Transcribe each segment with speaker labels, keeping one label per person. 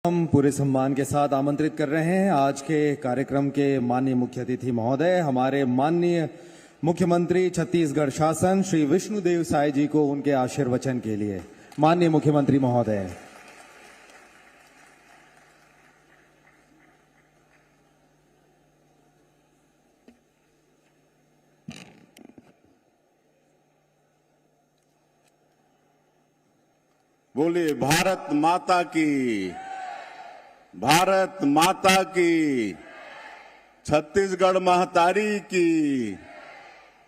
Speaker 1: हम पूरे सम्मान के साथ आमंत्रित कर रहे हैं आज के कार्यक्रम के माननीय मुख्य अतिथि महोदय, हमारे माननीय मुख्यमंत्री छत्तीसगढ़ शासन श्री विष्णुदेव साय जी को उनके आशीर्वचन के लिए। माननीय मुख्यमंत्री महोदय।
Speaker 2: बोलिए भारत माता की, भारत माता की, छत्तीसगढ़ महतारी की,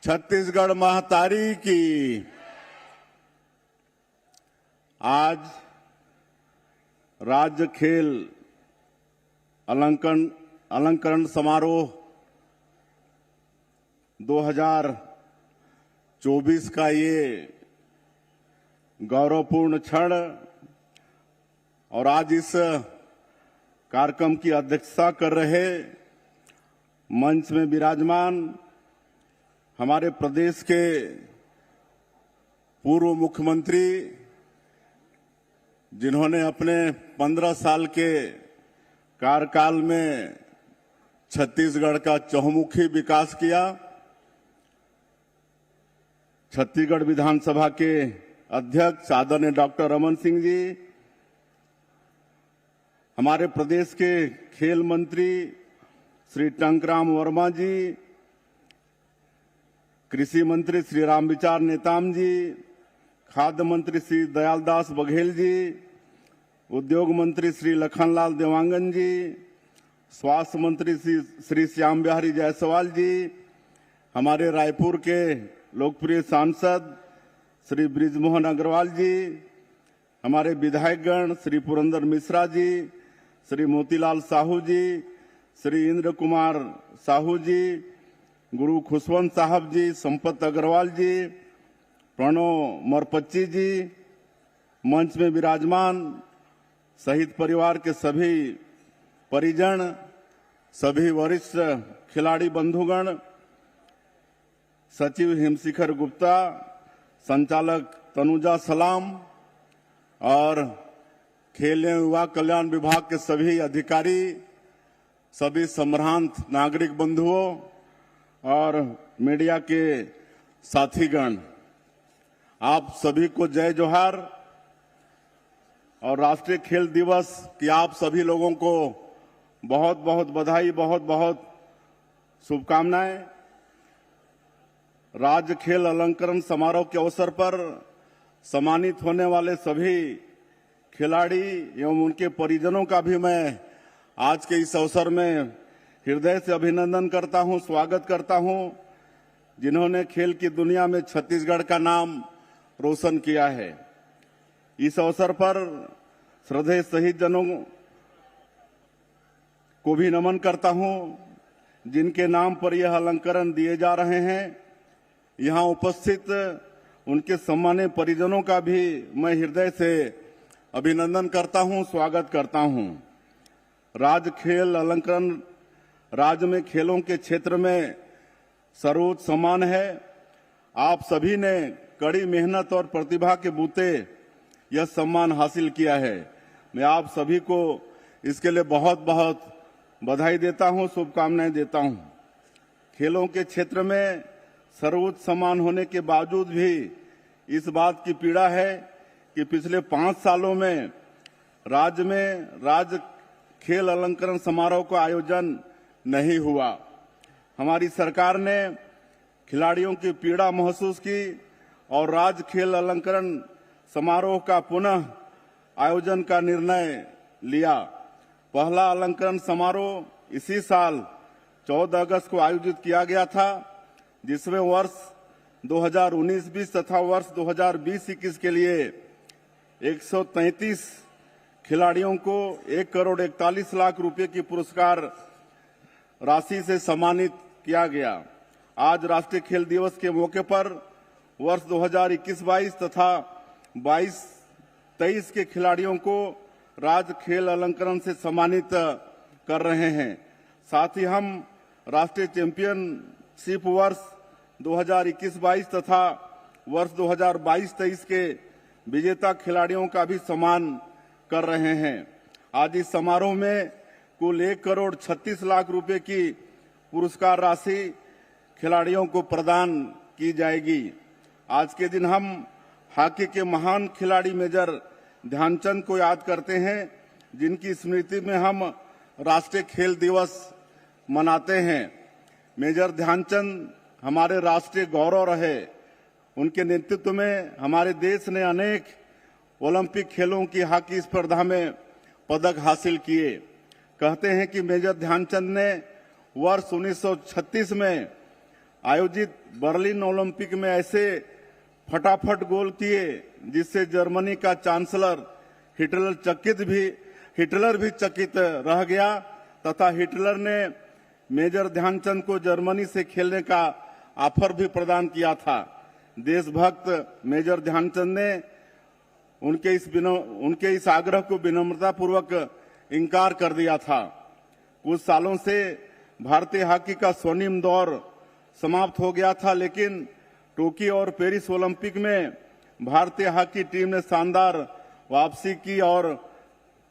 Speaker 2: छत्तीसगढ़ महतारी की। आज राज्य खेल अलंकरण समारोह 2024 का ये गौरवपूर्ण क्षण और आज इस कार्यक्रम की अध्यक्षता कर रहे मंच में विराजमान हमारे प्रदेश के पूर्व मुख्यमंत्री, जिन्होंने अपने 15 साल के कार्यकाल में छत्तीसगढ़ का चहुमुखी विकास किया। छत्तीसगढ़ विधानसभा के अध्यक्ष आदरणीय डॉक्टर रमन सिंह जी, हमारे प्रदेश के खेल मंत्री श्री टंकराम वर्मा जी, कृषि मंत्री श्री रामविचार नेताम जी, खाद्य मंत्री श्री दयालदास बघेल जी, उद्योग मंत्री श्री लखनलाल देवांगन जी, स्वास्थ्य मंत्री श्री श्याम बिहारी जायसवाल जी, हमारे रायपुर के लोकप्रिय सांसद श्री ब्रिजमोहन अग्रवाल जी, हमारे विधायकगण श्री पुरंदर मिश्रा जी, श्री मोतीलाल साहू जी, श्री इंद्र कुमार साहू जी, गुरु खुशवंत साहब जी, संपत अग्रवाल जी, प्रणव मरपच्ची जी, मंच में विराजमान शहीद परिवार के सभी परिजन, सभी वरिष्ठ खिलाड़ी बंधुगण, सचिव हिमशिखर गुप्ता, संचालक तनुजा सलाम और खेल एवं युवा कल्याण विभाग के सभी अधिकारी, सभी संभ्रांत नागरिक बंधुओं और मीडिया के साथीगण, आप सभी को जय जोहार और राष्ट्रीय खेल दिवस की आप सभी लोगों को बहुत बहुत बधाई, बहुत बहुत शुभकामनाएं। राज्य खेल अलंकरण समारोह के अवसर पर सम्मानित होने वाले सभी खिलाड़ी एवं उनके परिजनों का भी मैं आज के इस अवसर में हृदय से अभिनंदन करता हूं, स्वागत करता हूं, जिन्होंने खेल की दुनिया में छत्तीसगढ़ का नाम रोशन किया है। इस अवसर पर श्रद्धेय शहीद जनों को भी नमन करता हूं, जिनके नाम पर यह अलंकरण दिए जा रहे हैं। यहां उपस्थित उनके सम्मानित परिजनों का भी मैं हृदय से अभिनंदन करता हूं, स्वागत करता हूं। राज्य खेल अलंकरण राज्य में खेलों के क्षेत्र में सर्वोच्च सम्मान है। आप सभी ने कड़ी मेहनत और प्रतिभा के बूते यह सम्मान हासिल किया है। मैं आप सभी को इसके लिए बहुत बहुत बधाई देता हूं, शुभकामनाएं देता हूं। खेलों के क्षेत्र में सर्वोच्च सम्मान होने के बावजूद भी इस बात की पीड़ा है कि पिछले 5 सालों में राज्य खेल अलंकरण समारोह का आयोजन नहीं हुआ। हमारी सरकार ने खिलाड़ियों की पीड़ा महसूस की और राज्य खेल अलंकरण समारोह का पुनः आयोजन का निर्णय लिया। पहला अलंकरण समारोह इसी साल 14 अगस्त को आयोजित किया गया था, जिसमें वर्ष 2019-20 तथा वर्ष 2020-21 के लिए 133 खिलाड़ियों को 1,41,00,000 रुपए की पुरस्कार राशि से सम्मानित किया गया। आज राष्ट्रीय खेल दिवस के मौके पर वर्ष 2021-22 तथा 22-23 के खिलाड़ियों को राज्य खेल अलंकरण से सम्मानित कर रहे हैं। साथ ही हम राष्ट्रीय चैंपियनशिप वर्ष 2021-22 तथा वर्ष 2022-23 के विजेता खिलाड़ियों का भी सम्मान कर रहे हैं। आज इस समारोह में कुल 1,36,00,000 रुपए की पुरस्कार राशि खिलाड़ियों को प्रदान की जाएगी। आज के दिन हम हॉकी के महान खिलाड़ी मेजर ध्यानचंद को याद करते हैं, जिनकी स्मृति में हम राष्ट्रीय खेल दिवस मनाते हैं। मेजर ध्यानचंद हमारे राष्ट्रीय गौरव रहे। उनके नेतृत्व में हमारे देश ने अनेक ओलंपिक खेलों की हॉकी स्पर्धा में पदक हासिल किए। कहते हैं कि मेजर ध्यानचंद ने वर्ष 1936 में आयोजित बर्लिन ओलंपिक में ऐसे फटाफट गोल किए जिससे जर्मनी का चांसलर हिटलर भी चकित रह गया तथा हिटलर ने मेजर ध्यानचंद को जर्मनी से खेलने का ऑफर भी प्रदान किया था। देशभक्त मेजर ध्यानचंद ने उनके इस आग्रह को विनम्रता पूर्वक इनकार कर दिया था। कुछ सालों से भारतीय हॉकी का स्वर्णिम दौर समाप्त हो गया था, लेकिन टोक्यो और पेरिस ओलंपिक में भारतीय हॉकी टीम ने शानदार वापसी की और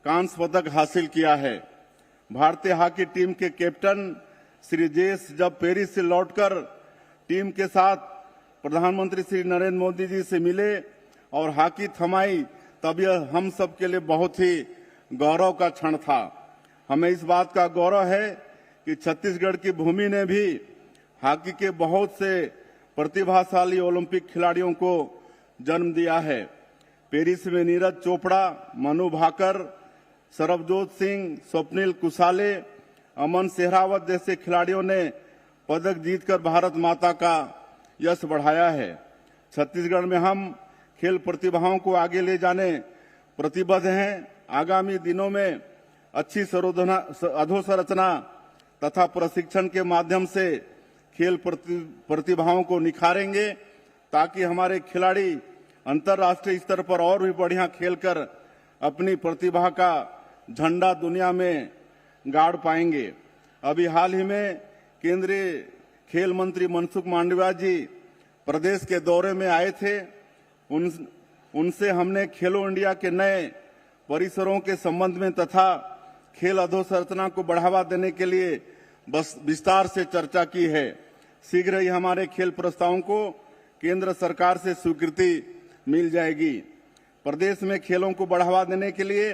Speaker 2: कांस्य पदक हासिल किया है। भारतीय हॉकी टीम के कैप्टन श्री जेस जब पेरिस से लौटकर टीम के साथ प्रधानमंत्री श्री नरेंद्र मोदी जी से मिले और हॉकी थमाई, तब यह हम सब के लिए बहुत ही गौरव का क्षण था। हमें इस बात का गौरव है कि छत्तीसगढ़ की भूमि ने भी हॉकी के बहुत से प्रतिभाशाली ओलंपिक खिलाड़ियों को जन्म दिया है। पेरिस में नीरज चोपड़ा, मनु भाकर, सरबजोत सिंह, स्वप्निल कुसाले, अमन सेहरावत जैसे खिलाड़ियों ने पदक जीतकर भारत माता का यश बढ़ाया है। छत्तीसगढ़ में हम खेल प्रतिभाओं को आगे ले जाने प्रतिबद्ध हैं। आगामी दिनों में अच्छी अधोसंरचना तथा प्रशिक्षण के माध्यम से खेल प्रतिभाओं को निखारेंगे ताकि हमारे खिलाड़ी अंतर्राष्ट्रीय स्तर पर और भी बढ़िया खेलकर अपनी प्रतिभा का झंडा दुनिया में गाड़ पाएंगे। अभी हाल ही में केंद्रीय खेल मंत्री मनसुख मांडविया जी प्रदेश के दौरे में आए थे। उनसे हमने खेलो इंडिया के नए परिसरों के संबंध में तथा खेल अधोसंरचना को बढ़ावा देने के लिए बस विस्तार से चर्चा की है। शीघ्र ही हमारे खेल प्रस्तावों को केंद्र सरकार से स्वीकृति मिल जाएगी। प्रदेश में खेलों को बढ़ावा देने के लिए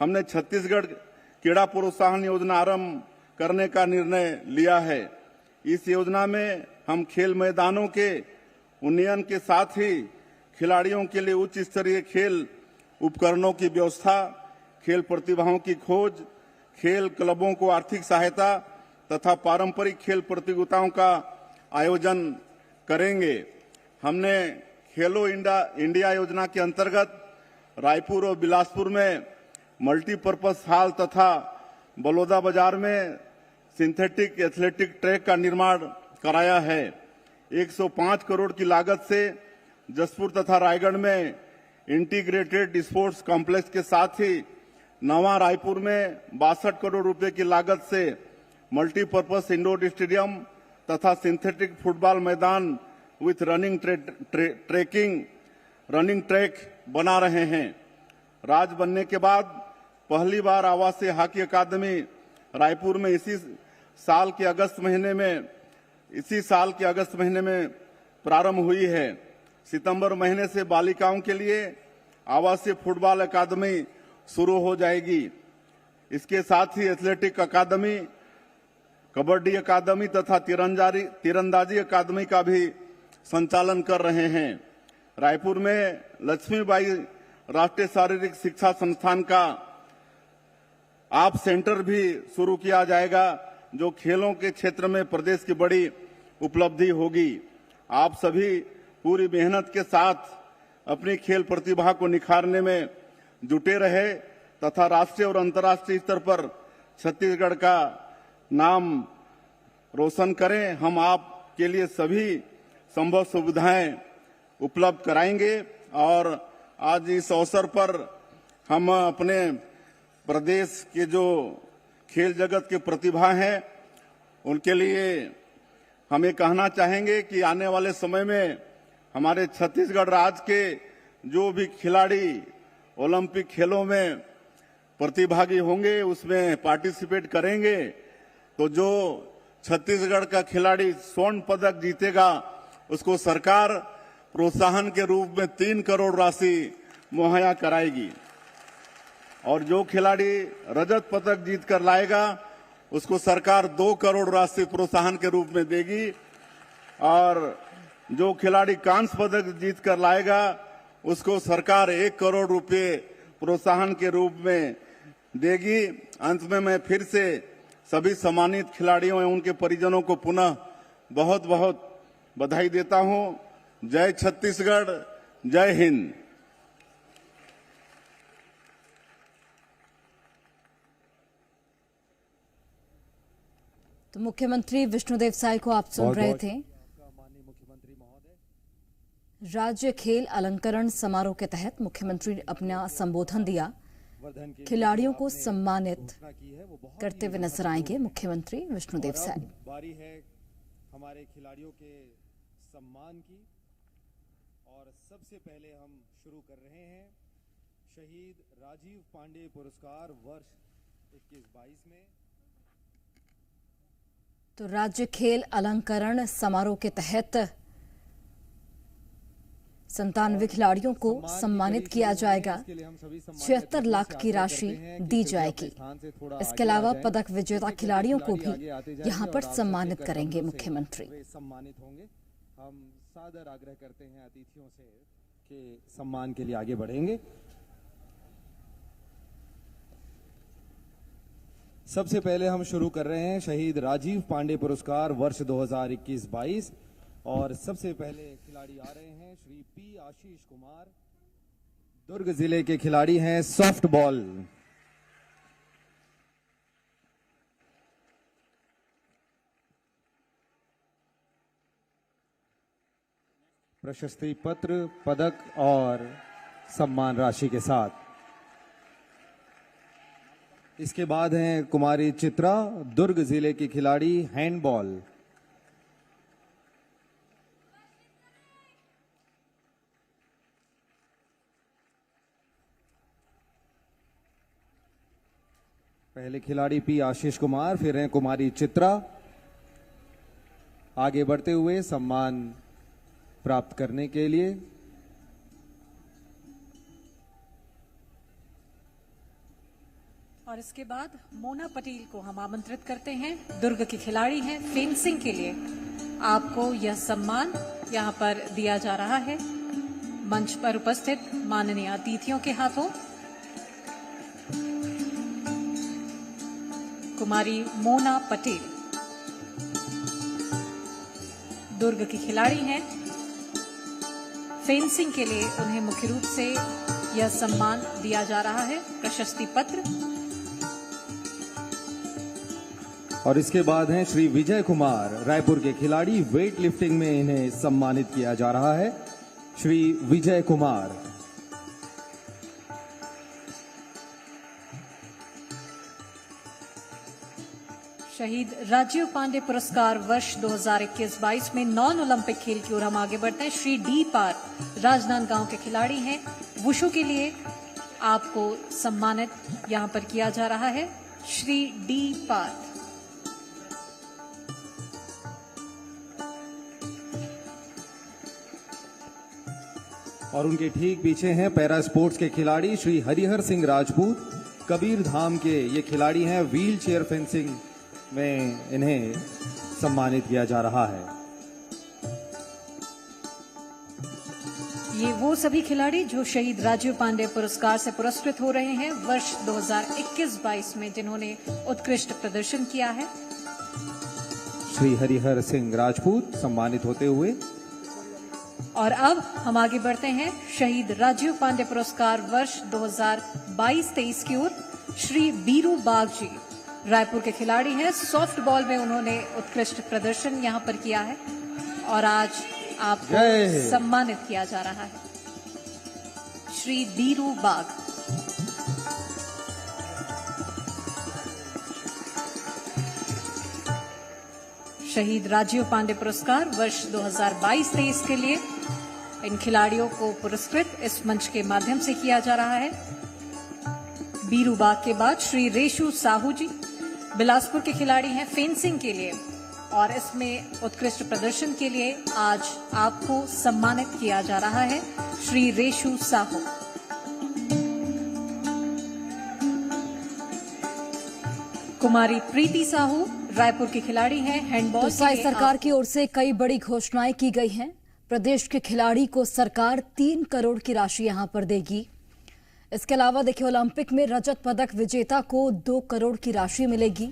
Speaker 2: हमने छत्तीसगढ़ क्रीड़ा प्रोत्साहन योजना आरंभ करने का निर्णय लिया है। इस योजना में हम खेल मैदानों के उन्नयन के साथ ही खिलाड़ियों के लिए उच्च स्तरीय खेल उपकरणों की व्यवस्था, खेल प्रतिभाओं की खोज, खेल क्लबों को आर्थिक सहायता तथा पारंपरिक खेल प्रतियोगिताओं का आयोजन करेंगे। हमने खेलो इंडिया योजना के अंतर्गत रायपुर और बिलासपुर में मल्टीपर्पज हॉल तथा बलौदा बाजार में सिंथेटिक एथलेटिक ट्रैक का निर्माण कराया है। 105 करोड़ की लागत से जसपुर तथा रायगढ़ में इंटीग्रेटेड स्पोर्ट्स कॉम्प्लेक्स के साथ ही नवा रायपुर में 62 करोड़ रुपए की लागत से मल्टीपर्पज इंडोर स्टेडियम तथा सिंथेटिक फुटबॉल मैदान विथ रनिंग ट्रैक बना रहे हैं। राज्य बनने के बाद पहली बार आवासीय हॉकी अकादमी रायपुर में इसी साल के अगस्त महीने में प्रारंभ हुई है। सितंबर महीने से बालिकाओं के लिए आवासीय फुटबॉल अकादमी शुरू हो जाएगी। इसके साथ ही एथलेटिक अकादमी, कबड्डी अकादमी तथा तीरंदाजी अकादमी का भी संचालन कर रहे हैं। रायपुर में लक्ष्मीबाई राष्ट्रीय शारीरिक शिक्षा संस्थान का आप सेंटर भी शुरू किया जाएगा, जो खेलों के क्षेत्र में प्रदेश की बड़ी उपलब्धि होगी। आप सभी पूरी मेहनत के साथ अपनी खेल प्रतिभा को निखारने में जुटे रहे तथा राष्ट्रीय और अंतर्राष्ट्रीय स्तर पर छत्तीसगढ़ का नाम रोशन करें। हम आपके लिए सभी संभव सुविधाएं उपलब्ध कराएंगे और आज इस अवसर पर हम अपने प्रदेश के जो खेल जगत के प्रतिभा हैं उनके लिए हम ये कहना चाहेंगे कि आने वाले समय में हमारे छत्तीसगढ़ राज्य के जो भी खिलाड़ी ओलंपिक खेलों में प्रतिभागी होंगे, उसमें पार्टिसिपेट करेंगे, तो जो छत्तीसगढ़ का खिलाड़ी स्वर्ण पदक जीतेगा उसको सरकार प्रोत्साहन के रूप में 3 करोड़ राशि मुहैया कराएगी, और जो खिलाड़ी रजत पदक जीत कर लाएगा उसको सरकार 2 करोड़ राशि प्रोत्साहन के रूप में देगी, और जो खिलाड़ी कांस्य पदक जीत कर लाएगा उसको सरकार 1 करोड़ रुपए प्रोत्साहन के रूप में देगी। अंत में मैं फिर से सभी सम्मानित खिलाड़ियों एवं उनके परिजनों को पुनः बहुत बहुत बधाई देता हूं। जय छत्तीसगढ़, जय हिंद।
Speaker 3: तो मुख्यमंत्री विष्णुदेव साय को आप सुन रहे थे। राज्य खेल अलंकरण समारोह के तहत मुख्यमंत्री ने अपना संबोधन दिया। खिलाड़ियों को सम्मानित करते हुए नजर आएंगे मुख्यमंत्री विष्णुदेव साय।
Speaker 1: बारी है हमारे खिलाड़ियों के सम्मान की, और सबसे पहले हम शुरू कर रहे हैं शहीद राजीव पांडे पुरस्कार वर्ष 21-22 में।
Speaker 3: तो राज्य खेल अलंकरण समारोह के तहत 97 खिलाड़ियों को सम्मानित किया जाएगा। 76 लाख की राशि दी जाएगी। इसके अलावा पदक विजेता खिलाड़ियों को भी यहां पर सम्मानित करेंगे मुख्यमंत्री।
Speaker 1: सम्मानित होंगे। हम सादर आग्रह करते हैं अतिथियों से कि सम्मान के लिए आगे बढ़ेंगे। सबसे पहले हम शुरू कर रहे हैं शहीद राजीव पांडे पुरस्कार वर्ष 2021-22, और सबसे पहले खिलाड़ी आ रहे हैं श्री पी आशीष कुमार, दुर्ग जिले के खिलाड़ी हैं, सॉफ्ट बॉल। प्रशस्ति पत्र, पदक और सम्मान राशि के साथ। इसके बाद हैं कुमारी चित्रा, दुर्ग जिले की खिलाड़ी, हैंडबॉल। पहले खिलाड़ी पी आशीष कुमार, फिर हैं कुमारी चित्रा। आगे बढ़ते हुए सम्मान प्राप्त करने के लिए
Speaker 4: और इसके बाद मोना पटेल को हम आमंत्रित करते हैं। दुर्ग की खिलाड़ी हैं, फेंसिंग के लिए आपको यह सम्मान यहां पर दिया जा रहा है मंच पर उपस्थित माननीय अतिथियों के हाथों। कुमारी मोना पटेल दुर्ग की खिलाड़ी हैं। फेंसिंग के लिए उन्हें मुख्य रूप से यह सम्मान दिया जा रहा है, प्रशस्ति पत्र।
Speaker 1: और इसके बाद हैं श्री विजय कुमार, रायपुर के खिलाड़ी, वेट लिफ्टिंग में इन्हें सम्मानित किया जा रहा है। श्री विजय कुमार।
Speaker 4: शहीद राजीव पांडे पुरस्कार वर्ष 2021-22 में नॉन ओलंपिक खेल की ओर हम आगे बढ़ते हैं। श्री डी पार्थ राजनांदगांव के खिलाड़ी हैं। वुशु के लिए आपको सम्मानित यहां पर किया जा रहा है। श्री डी पार्थ।
Speaker 1: और उनके ठीक पीछे हैं पैरा स्पोर्ट्स के खिलाड़ी श्री हरिहर सिंह राजपूत, कबीर धाम के ये खिलाड़ी हैं। व्हील चेयर फेंसिंग में इन्हें सम्मानित किया जा रहा है।
Speaker 4: ये वो सभी खिलाड़ी जो शहीद राजीव पांडे पुरस्कार से पुरस्कृत हो रहे हैं वर्ष 2021-22 में, जिन्होंने उत्कृष्ट प्रदर्शन किया है।
Speaker 1: श्री हरिहर सिंह राजपूत सम्मानित होते हुए।
Speaker 4: और अब हम आगे बढ़ते हैं शहीद राजीव पांडे पुरस्कार वर्ष 2022-23 की ओर। श्री बीरू बाग जी रायपुर के खिलाड़ी हैं। सॉफ्ट बॉल में उन्होंने उत्कृष्ट प्रदर्शन यहां पर किया है और आज आपको सम्मानित किया जा रहा है। श्री बीरू बाग। शहीद राजीव पांडे पुरस्कार वर्ष 2022-23 के लिए इन खिलाड़ियों को पुरस्कृत इस मंच के माध्यम से किया जा रहा है। बीरूबाग के बाद श्री रेशु साहू जी बिलासपुर के खिलाड़ी हैं फेंसिंग के लिए, और इसमें उत्कृष्ट प्रदर्शन के लिए आज आपको सम्मानित किया जा रहा है श्री रेशु साहू। कुमारी प्रीति साहू रायपुर की खिलाड़ी हैं हैंडबॉल
Speaker 3: तो साई सरकार की ओर से कई बड़ी घोषणाएं की गई हैं। प्रदेश के खिलाड़ी को सरकार 3 करोड़ की राशि यहां पर देगी। इसके अलावा देखिए, ओलंपिक में रजत पदक विजेता को 2 करोड़ की राशि मिलेगी।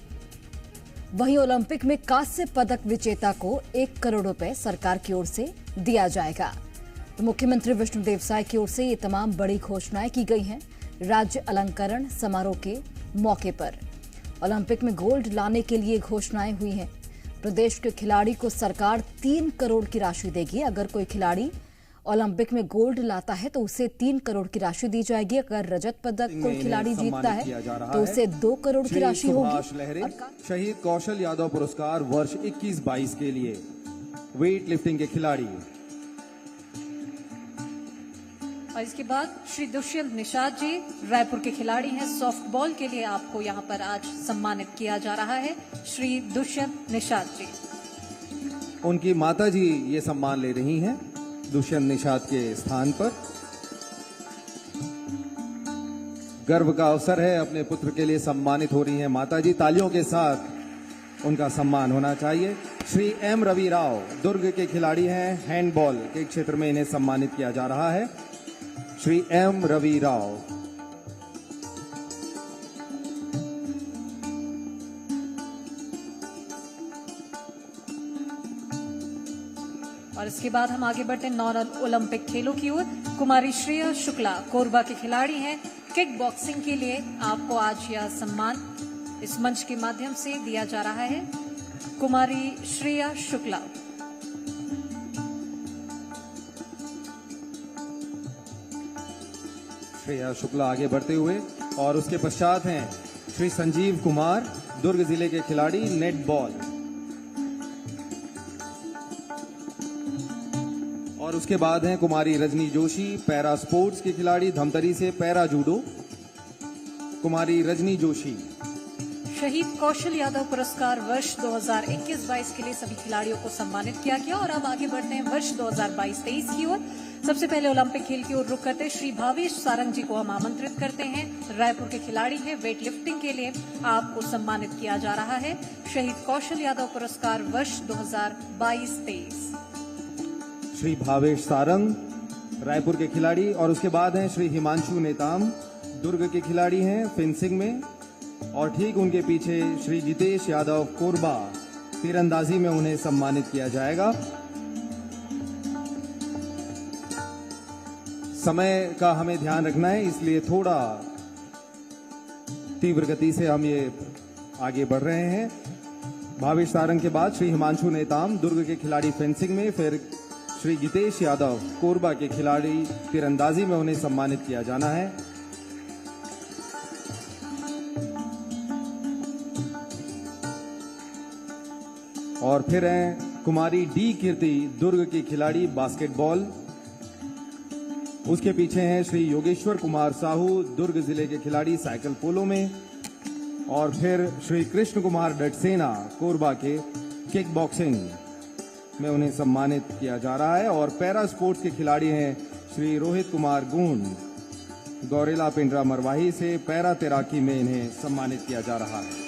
Speaker 3: वहीं ओलंपिक में कांस्य पदक विजेता को 1 करोड़ रुपए सरकार की ओर से दिया जाएगा। तो मुख्यमंत्री विष्णुदेव साय की ओर से ये तमाम बड़ी घोषणाएं की गई हैं राज्य अलंकरण समारोह के मौके पर। ओलंपिक में गोल्ड लाने के लिए घोषणाएं हुई हैं। प्रदेश के खिलाड़ी को सरकार 3 करोड़ की राशि देगी। अगर कोई खिलाड़ी ओलंपिक में गोल्ड लाता है तो उसे 3 करोड़ की राशि दी जाएगी। अगर रजत पदक कोई खिलाड़ी जीतता है तो उसे 2 करोड़ की राशि होगी।
Speaker 1: शहीद कौशल यादव पुरस्कार वर्ष 21-22 के लिए वेट लिफ्टिंग के खिलाड़ी।
Speaker 4: और इसके बाद श्री दुष्यंत निषाद जी रायपुर के खिलाड़ी हैं, सॉफ्टबॉल के लिए आपको यहां पर आज सम्मानित किया जा रहा है श्री दुष्यंत निषाद जी।
Speaker 1: उनकी माता जी ये सम्मान ले रही हैं दुष्यंत निषाद के स्थान पर। गर्व का अवसर है, अपने पुत्र के लिए सम्मानित हो रही हैं माता जी। तालियों के साथ उनका सम्मान होना चाहिए। श्री एम रवि राव दुर्ग के खिलाड़ी हैं, हैंडबॉल के क्षेत्र में इन्हें सम्मानित किया जा रहा है। श्री एम रवि राव।
Speaker 4: और इसके बाद हम आगे बढ़ते हैं नॉन ओलंपिक खेलों की ओर। कुमारी श्रेया शुक्ला कोरबा के खिलाड़ी हैं, किक बॉक्सिंग के लिए आपको आज यह सम्मान इस मंच के माध्यम से दिया जा रहा है। कुमारी श्रेया शुक्ला।
Speaker 1: श्रेया शुक्ला आगे बढ़ते हुए, और उसके पश्चात हैं श्री संजीव कुमार दुर्ग जिले के खिलाड़ी नेटबॉल, और उसके बाद हैं कुमारी रजनी जोशी पैरा स्पोर्ट्स की खिलाड़ी धमतरी से पैरा जूडो। कुमारी रजनी जोशी।
Speaker 4: शहीद कौशल यादव पुरस्कार वर्ष 2021-22 के लिए सभी खिलाड़ियों को सम्मानित किया गया। और अब आगे बढ़ते हैं वर्ष 2022-23 की ओर। सबसे पहले ओलंपिक खेल की ओर रुख करते श्री भावेश सारंग जी को हम आमंत्रित करते हैं। रायपुर के खिलाड़ी हैं, वेट लिफ्टिंग के लिए आपको सम्मानित किया जा रहा है शहीद कौशल यादव पुरस्कार वर्ष 2022-23।
Speaker 1: श्री भावेश सारंग रायपुर के खिलाड़ी, और उसके बाद हैं श्री हिमांशु नेताम दुर्ग के खिलाड़ी हैं फेंसिंग में, और ठीक उनके पीछे श्री जितेश यादव कोरबा तीरंदाजी में उन्हें सम्मानित किया जाएगा। समय का हमें ध्यान रखना है, इसलिए थोड़ा तीव्र गति से हम ये आगे बढ़ रहे हैं। भावेश सारंग के बाद श्री हिमांशु नेताम दुर्ग के खिलाड़ी फेंसिंग में, फिर श्री जितेश यादव कोरबा के खिलाड़ी तीरंदाजी में उन्हें सम्मानित किया जाना है। और फिर हैं कुमारी डी कीर्ति दुर्ग की खिलाड़ी बास्केटबॉल। उसके पीछे हैं श्री योगेश्वर कुमार साहू दुर्ग जिले के खिलाड़ी साइकिल पोलो में, और फिर श्री कृष्ण कुमार डटसेना कोरबा के किक बॉक्सिंग में उन्हें सम्मानित किया जा रहा है। और पैरा स्पोर्ट्स के खिलाड़ी हैं श्री रोहित कुमार गुंड गौरेला पिंडरा मरवाही से, पैरा तैराकी में इन्हें सम्मानित किया जा रहा है।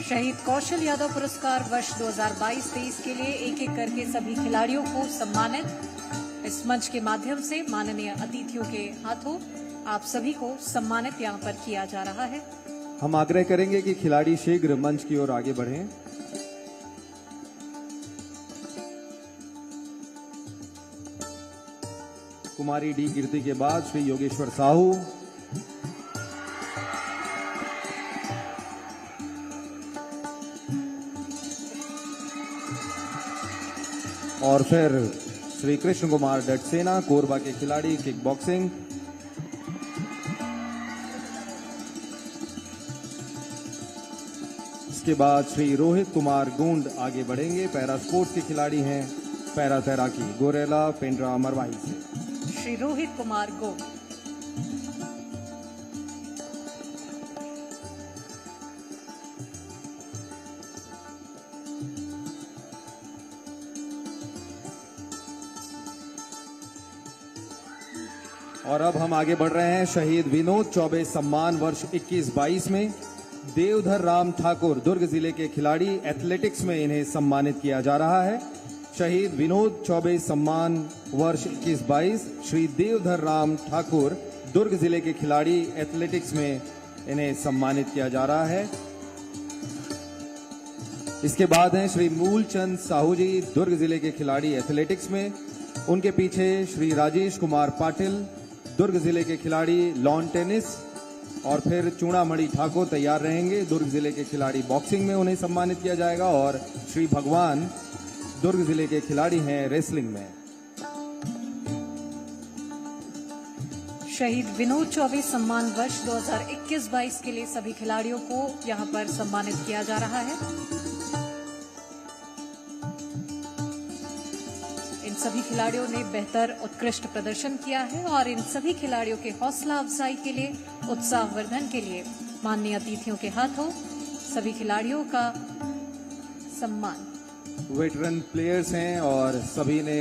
Speaker 4: शहीद कौशल यादव पुरस्कार वर्ष 2022-23 के लिए एक एक करके सभी खिलाड़ियों को सम्मानित इस मंच के माध्यम से माननीय अतिथियों के हाथों आप सभी को सम्मानित यहाँ पर किया जा रहा है।
Speaker 1: हम आग्रह करेंगे कि खिलाड़ी शीघ्र मंच की ओर आगे बढ़ें। कुमारी डी कीर्ति के बाद श्री योगेश्वर साहू, और फिर श्री कृष्ण कुमार डटसेना कोरबा के खिलाड़ी किक बॉक्सिंग, इसके बाद श्री रोहित कुमार गुंड आगे बढ़ेंगे। पैरा स्पोर्ट्स के खिलाड़ी हैं पैरा तैराकी गोरेला पेंड्रा मरवाही से।
Speaker 4: श्री रोहित कुमार गोप।
Speaker 1: और अब हम आगे बढ़ रहे हैं शहीद विनोद चौबे सम्मान वर्ष 21-22 में देवधर राम ठाकुर दुर्ग जिले के खिलाड़ी एथलेटिक्स में इन्हें सम्मानित किया जा रहा है। शहीद विनोद चौबे सम्मान वर्ष 21-22 श्री देवधर राम ठाकुर दुर्ग जिले के खिलाड़ी एथलेटिक्स में इन्हें सम्मानित किया जा रहा है। इसके बाद हैं श्री मूलचंद साहू जी दुर्ग जिले के खिलाड़ी एथलेटिक्स में। उनके पीछे श्री राजेश कुमार पाटिल दुर्ग जिले के खिलाड़ी लॉन टेनिस, और फिर चूड़ामणि ठाकुर तैयार रहेंगे दुर्ग जिले के खिलाड़ी बॉक्सिंग में, उन्हें सम्मानित किया जाएगा। और श्री भगवान दुर्ग जिले के खिलाड़ी हैं रेसलिंग में।
Speaker 4: शहीद विनोद चौबे सम्मान वर्ष 2021-22 के लिए सभी खिलाड़ियों को यहां पर सम्मानित किया जा रहा है। इन सभी खिलाड़ियों ने बेहतर उत्कृष्ट प्रदर्शन किया है और इन सभी खिलाड़ियों के हौसला अफजाई के लिए, उत्साहवर्धन के लिए माननीय अतिथियों के हाथों सभी खिलाड़ियों का सम्मान।
Speaker 1: वेटरन प्लेयर्स हैं और सभी ने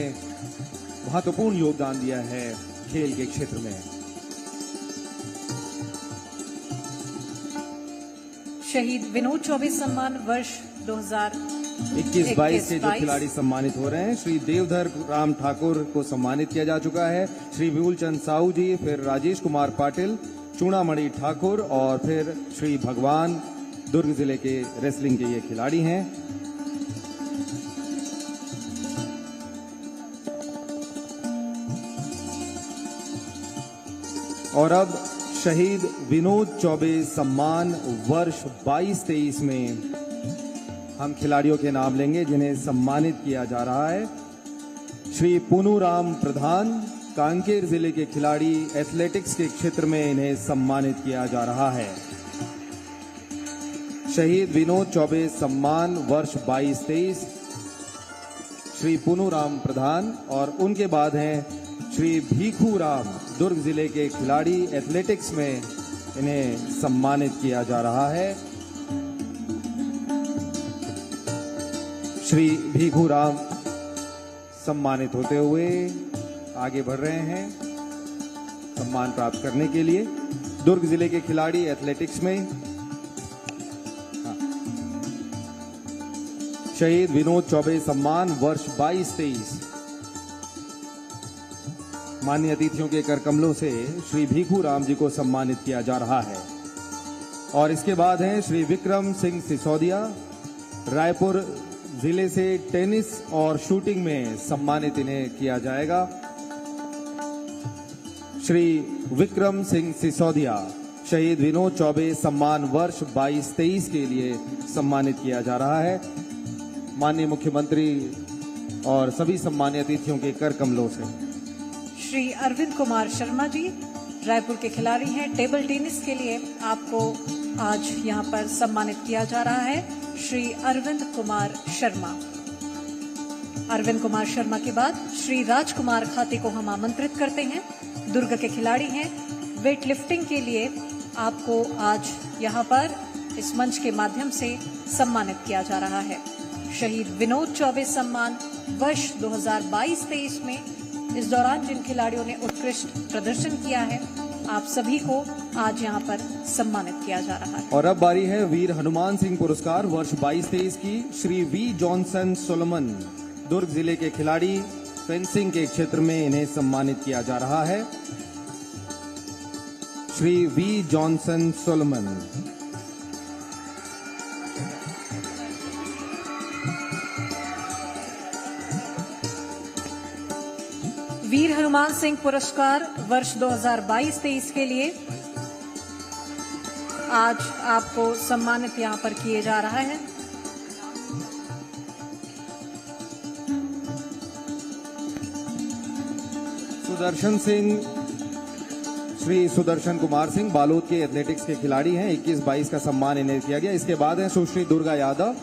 Speaker 1: महत्वपूर्ण योगदान दिया है खेल के क्षेत्र में।
Speaker 4: शहीद विनोद चौबे सम्मान वर्ष
Speaker 1: 2021-22 के जो खिलाड़ी सम्मानित हो रहे हैं, श्री देवधर राम ठाकुर को सम्मानित किया जा चुका है। श्री मूलचंद साहू जी, फिर राजेश कुमार पाटिल, चूड़ामणि ठाकुर और फिर श्री भगवान दुर्ग जिले के रेसलिंग के ये खिलाड़ी हैं। और अब शहीद विनोद चौबे सम्मान वर्ष 22-23 में हम खिलाड़ियों के नाम लेंगे जिन्हें सम्मानित किया जा रहा है। श्री पुनूराम प्रधान कांकेर जिले के खिलाड़ी एथलेटिक्स के क्षेत्र में इन्हें सम्मानित किया जा रहा है। शहीद विनोद चौबे सम्मान वर्ष 22-23 श्री पुनूराम प्रधान, और उनके बाद हैं श्री भीखू राम दुर्ग जिले के खिलाड़ी एथलेटिक्स में इन्हें सम्मानित किया जा रहा है। श्री भीखू राम सम्मानित होते हुए आगे बढ़ रहे हैं सम्मान प्राप्त करने के लिए। दुर्ग जिले के खिलाड़ी एथलेटिक्स में शहीद विनोद चौबे सम्मान वर्ष 22-23 माननीय अतिथियों के कर कमलों से श्री भीखू राम जी को सम्मानित किया जा रहा है। और इसके बाद हैं श्री विक्रम सिंह सिसोदिया, रायपुर जिले से टेनिस और शूटिंग में सम्मानित इन्हें किया जाएगा। श्री विक्रम सिंह सिसोदिया शहीद विनोद चौबे सम्मान वर्ष 22-23 के लिए सम्मानित किया जा रहा है माननीय मुख्यमंत्री और सभी सम्मानित अतिथियों के कर कमलों से।
Speaker 4: श्री अरविंद कुमार शर्मा जी रायपुर के खिलाड़ी हैं, टेबल टेनिस के लिए आपको आज यहां पर सम्मानित किया जा रहा है। श्री अरविंद कुमार शर्मा। अरविंद कुमार शर्मा के बाद श्री राजकुमार खाते को हम आमंत्रित करते हैं। दुर्ग के खिलाड़ी हैं, वेट लिफ्टिंग के लिए आपको आज यहां पर इस मंच के माध्यम से सम्मानित किया जा रहा है। शहीद विनोद चौबे सम्मान वर्ष 2022-23 में इस दौरान जिन खिलाड़ियों ने उत्कृष्ट प्रदर्शन किया है, आप सभी को आज यहां पर सम्मानित किया जा रहा है।
Speaker 1: और अब बारी है वीर हनुमान सिंह पुरस्कार वर्ष 22-23 की। श्री वी जॉनसन सोलोमन दुर्ग जिले के खिलाड़ी फेंसिंग के क्षेत्र में इन्हें सम्मानित किया जा रहा है। Shri V Johnson Solomon.
Speaker 4: Veer Hanuman Singh पुरस्कार वर्ष 2022-23 के लिए आज आपको सम्मानित यहां पर किए जा रहा है।
Speaker 1: सुदर्शन सिंह, श्री सुदर्शन कुमार सिंह बालोद के एथलेटिक्स के खिलाड़ी हैं। 21-22 का सम्मान इन्हें किया गया। इसके बाद है सुश्री दुर्गा यादव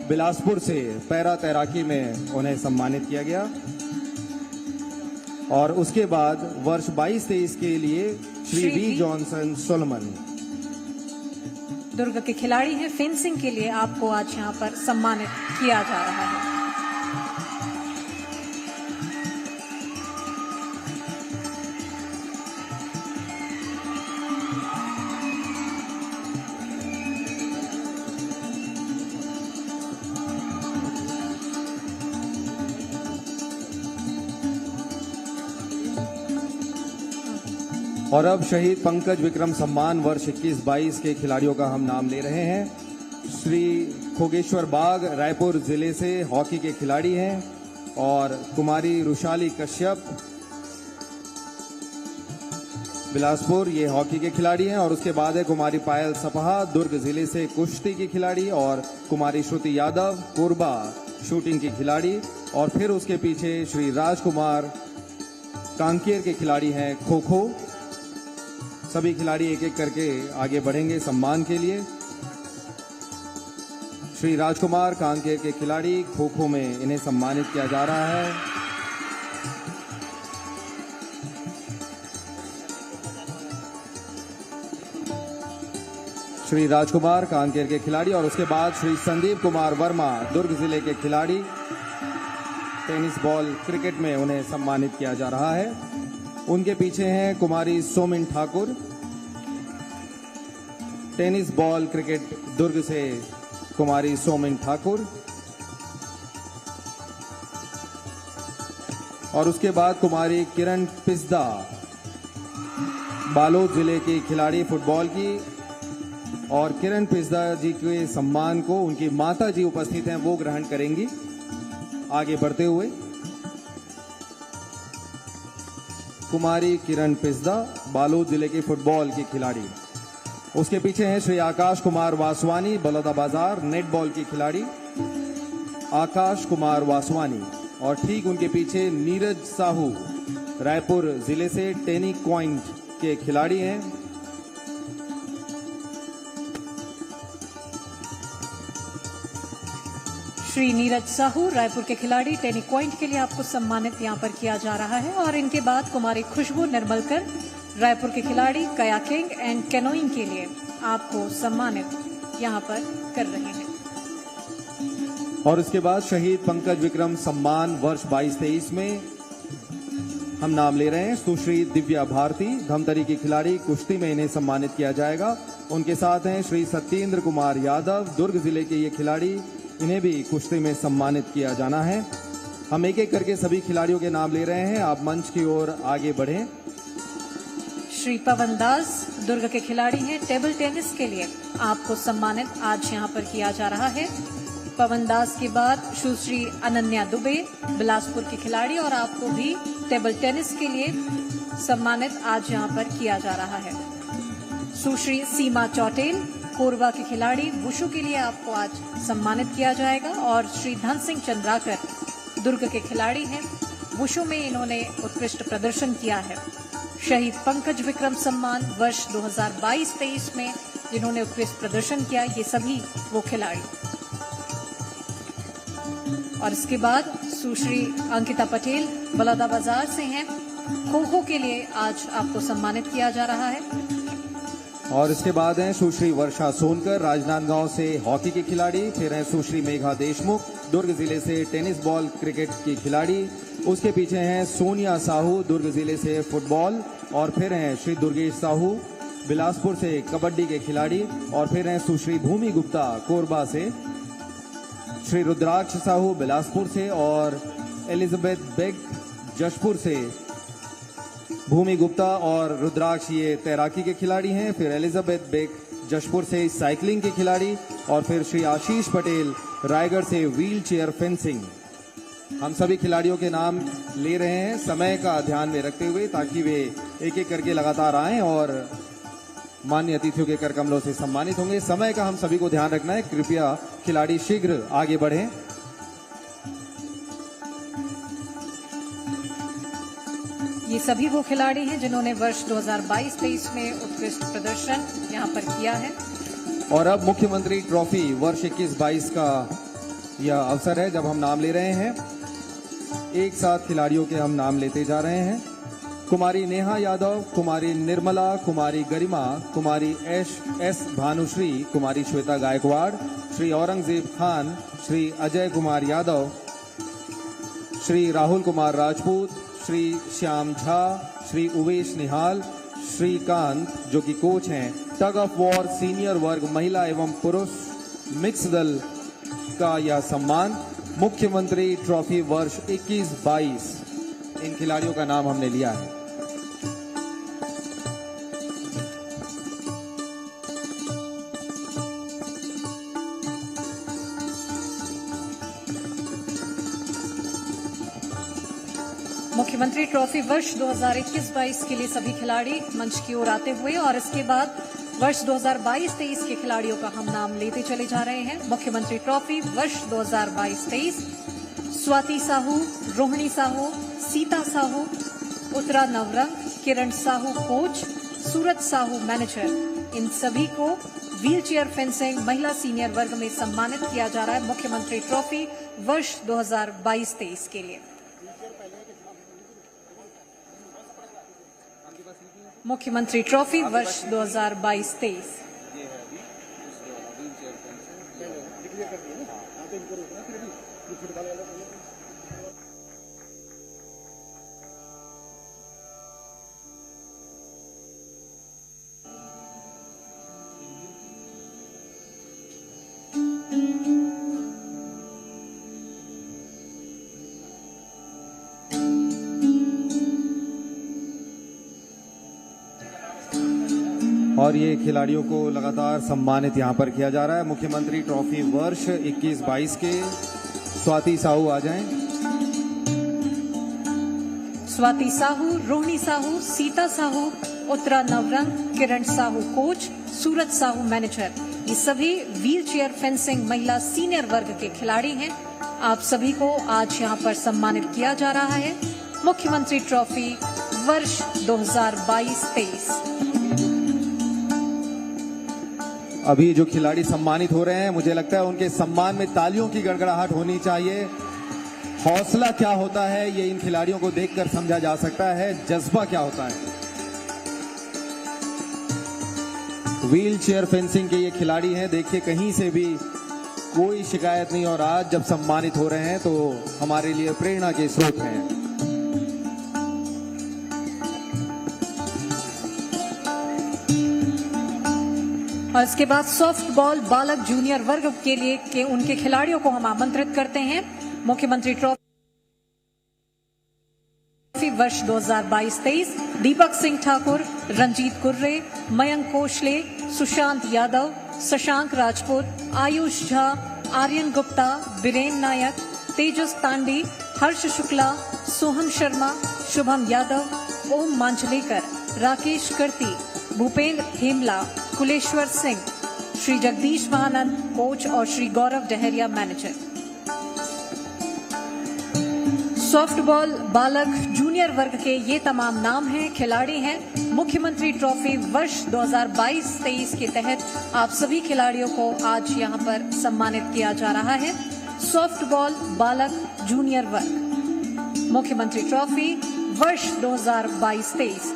Speaker 1: बिलासपुर से पैरा तैराकी में उन्हें सम्मानित किया गया। और उसके बाद वर्ष 22-23 के लिए श्री वी जॉनसन सोलमन।
Speaker 4: दुर्ग के खिलाड़ी हैं, फेंसिंग के लिए आपको आज यहाँ पर सम्मानित किया जा रहा है।
Speaker 1: और अब शहीद पंकज विक्रम सम्मान वर्ष 21-22 के खिलाड़ियों का हम नाम ले रहे हैं। श्री खोगेश्वर बाग रायपुर जिले से हॉकी के खिलाड़ी हैं और कुमारी रुशाली कश्यप बिलासपुर ये हॉकी के खिलाड़ी हैं। और उसके बाद है कुमारी पायल सपहा दुर्ग जिले से कुश्ती की खिलाड़ी और कुमारी श्रुति यादव कोरबा शूटिंग की खिलाड़ी। और फिर उसके पीछे श्री राजकुमार कांकेर के खिलाड़ी हैं खो खो। सभी खिलाड़ी एक एक करके आगे बढ़ेंगे सम्मान के लिए। श्री राजकुमार कांकेर के खिलाड़ी खो खो में इन्हें सम्मानित किया जा रहा है। श्री राजकुमार कांकेर के खिलाड़ी और उसके बाद श्री संदीप कुमार वर्मा दुर्ग जिले के खिलाड़ी टेनिस बॉल क्रिकेट में उन्हें सम्मानित किया जा रहा है। उनके पीछे हैं कुमारी Somin Thakur tennis ball cricket Durg से कुमारी सोमिन ठाकुर। और उसके बाद कुमारी किरण पिस्दा बालोद जिले की खिलाड़ी फुटबॉल की। और किरण पिस्दा जी के सम्मान को उनकी माता जी उपस्थित हैं, वो ग्रहण करेंगी। आगे बढ़ते हुए कुमारी किरण पिस्दा बालोद जिले के फुटबॉल की खिलाड़ी। उसके पीछे हैं श्री आकाश कुमार वासवानी बलौदाबाजार नेटबॉल की खिलाड़ी आकाश कुमार वासवानी। और ठीक उनके पीछे नीरज साहू रायपुर जिले से टेनिस पॉइंट के खिलाड़ी हैं।
Speaker 4: श्री नीरज साहू रायपुर के खिलाड़ी टेनिस पॉइंट के लिए आपको सम्मानित यहाँ पर किया जा रहा है। और इनके बाद कुमारी खुशबू निर्मलकर रायपुर के खिलाड़ी कयाकिंग एंड कैनोइंग के लिए आपको सम्मानित यहाँ पर कर रहे हैं।
Speaker 1: और इसके बाद शहीद पंकज विक्रम सम्मान वर्ष 22-23 में हम नाम ले रहे हैं सुश्री दिव्या भारती धमतरी की खिलाड़ी कुश्ती में इन्हें सम्मानित किया जाएगा। उनके साथ हैं श्री सत्येंद्र कुमार यादव दुर्ग जिले के ये खिलाड़ी, इन्हें भी कुश्ती में सम्मानित किया जाना है। हम एक एक करके सभी खिलाड़ियों के नाम ले रहे हैं, आप मंच की ओर आगे बढ़ें।
Speaker 4: श्री पवन दास दुर्ग के खिलाड़ी हैं, टेबल टेनिस के लिए आपको सम्मानित आज यहाँ पर किया जा रहा है। पवन दास के बाद सुश्री अनन्या दुबे बिलासपुर की खिलाड़ी और आपको भी टेबल टेनिस के लिए सम्मानित आज यहाँ पर किया जा रहा है। सुश्री सीमा चौटेल कोरबा की खिलाड़ी वुशु के लिए आपको आज सम्मानित किया जाएगा। और श्री धन सिंह चंद्राकर दुर्ग के खिलाड़ी हैं, वुशु में इन्होंने उत्कृष्ट प्रदर्शन किया है। शहीद पंकज विक्रम सम्मान वर्ष 2022-23 में जिन्होंने उत्कृष्ट प्रदर्शन किया, ये सभी वो खिलाड़ी। और इसके बाद सुश्री अंकिता पटेल बलौदाबाजार से हैं, खो खो के लिए आज आपको सम्मानित किया जा रहा है।
Speaker 1: और इसके बाद हैं सुश्री वर्षा सोनकर राजनांदगांव से हॉकी की खिलाड़ी। फिर हैं सुश्री मेघा देशमुख दुर्ग जिले से टेनिस बॉल क्रिकेट की खिलाड़ी। उसके पीछे हैं सोनिया साहू दुर्ग जिले से फुटबॉल। और फिर हैं श्री दुर्गेश साहू बिलासपुर से कबड्डी के खिलाड़ी। और फिर हैं सुश्री भूमि गुप्ता कोरबा से, श्री रुद्राक्ष साहू बिलासपुर से और एलिजाबेथ बेग जशपुर से। भूमि गुप्ता और रुद्राक्ष ये तैराकी के खिलाड़ी हैं। फिर एलिजाबेथ बेग जशपुर से साइकिलिंग के खिलाड़ी। और फिर श्री आशीष पटेल रायगढ़ से व्हील चेयर फेंसिंग। हम सभी खिलाड़ियों के नाम ले रहे हैं समय का ध्यान में रखते हुए, ताकि वे एक एक करके लगातार आएं और मान्य अतिथियों के कर कमलों से सम्मानित होंगे। समय का हम सभी को ध्यान रखना है, कृपया खिलाड़ी शीघ्र आगे बढ़ें।
Speaker 4: ये सभी वो खिलाड़ी हैं जिन्होंने वर्ष 2022-23 में उत्कृष्ट प्रदर्शन यहाँ पर किया है।
Speaker 1: और अब मुख्यमंत्री ट्रॉफी वर्ष 21-22 का यह अवसर है जब हम नाम ले रहे हैं। एक साथ खिलाड़ियों के हम नाम लेते जा रहे हैं। कुमारी नेहा यादव, कुमारी निर्मला, कुमारी गरिमा, कुमारी एस भानुश्री, कुमारी श्वेता गायकवाड़, श्री औरंगजेब खान, श्री अजय कुमार यादव, श्री राहुल कुमार राजपूत, श्री श्याम झा, श्री उवेश निहाल, श्रीकांत जो कि कोच हैं। टग ऑफ वॉर सीनियर वर्ग महिला एवं पुरुष मिक्स दल का यह सम्मान मुख्यमंत्री ट्रॉफी वर्ष 21-22, इन खिलाड़ियों का नाम हमने लिया है।
Speaker 4: मुख्यमंत्री ट्रॉफी वर्ष 2021-22 के लिए सभी खिलाड़ी मंच की ओर आते हुए और इसके बाद वर्ष 2022-23 के खिलाड़ियों का हम नाम लेते चले जा रहे हैं। मुख्यमंत्री ट्रॉफी वर्ष 2022-23 स्वाति साहू, रोहिणी साहू, सीता साहू, उत्तरा नवरंग, किरण साहू कोच, सूरज साहू मैनेजर, इन सभी को व्हीलचेयर फेंसिंग महिला सीनियर वर्ग में सम्मानित किया जा रहा है मुख्यमंत्री ट्रॉफी वर्ष 2022-23 के लिए। मुख्यमंत्री ट्रॉफी वर्ष 2022-23।
Speaker 1: और ये खिलाड़ियों को लगातार सम्मानित यहाँ पर किया जा रहा है। मुख्यमंत्री ट्रॉफी वर्ष 21-22 के स्वाति साहू आ जाएं।
Speaker 4: स्वाति साहू, रोहिणी साहू, सीता साहू, उत्तरा नवरंग, किरण साहू कोच, सूरज साहू मैनेजर, ये सभी व्हीलचेयर फेंसिंग महिला सीनियर वर्ग के खिलाड़ी हैं। आप सभी को आज यहाँ पर सम्मानित किया जा रहा है मुख्यमंत्री ट्रॉफी वर्ष 2022-23।
Speaker 1: अभी जो खिलाड़ी सम्मानित हो रहे हैं, मुझे लगता है उनके सम्मान में तालियों की गड़गड़ाहट होनी चाहिए। हौसला क्या होता है ये इन खिलाड़ियों को देखकर समझा जा सकता है, जज्बा क्या होता है। व्हील चेयर फेंसिंग के ये खिलाड़ी हैं, देखिए कहीं से भी कोई शिकायत नहीं, और आज जब सम्मानित हो रहे हैं तो हमारे लिए प्रेरणा के स्रोत हैं।
Speaker 4: और इसके बाद सॉफ्टबॉल बालक जूनियर वर्ग के लिए के उनके खिलाड़ियों को हम आमंत्रित करते हैं मुख्यमंत्री ट्रॉफी वर्ष 2022-23। दीपक सिंह ठाकुर, रंजीत कुर्रे, मयंक कोशले, सुशांत यादव, शशांक राजपूत, आयुष झा, आर्यन गुप्ता, बीरेन नायक, तेजस तांडी, हर्ष शुक्ला, सोहन शर्मा, शुभम यादव, ओम मांचलेकर, राकेश कर्ती, भूपेंद्र हेमला, कुलेश्वर सिंह, श्री जगदीश महानंद कोच और श्री गौरव डहरिया मैनेजर। सॉफ्टबॉल बालक जूनियर वर्ग के ये तमाम नाम हैं, खिलाड़ी हैं। मुख्यमंत्री ट्रॉफी वर्ष 2022-23 के तहत आप सभी खिलाड़ियों को आज यहां पर सम्मानित किया जा रहा है। सॉफ्टबॉल बालक जूनियर वर्ग मुख्यमंत्री ट्रॉफी वर्ष 2022-23।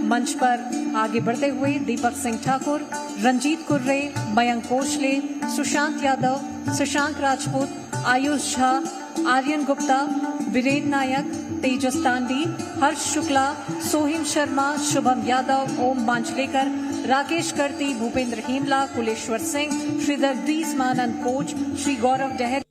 Speaker 4: मंच पर आगे बढ़ते हुए दीपक सिंह ठाकुर, रंजीत कुर्रे, मयंक कोशले, सुशांत यादव, शशांक राजपूत, आयुष झा, आर्यन गुप्ता, बीरेन नायक, तेजस तांडी, हर्ष शुक्ला, सोहिन शर्मा, शुभम यादव, ओम मांचलेकर, राकेश कर्ती, भूपेंद्र हेमला, कुलेश्वर सिंह, श्री जगदीश महानंद कोच, श्री गौरव डहर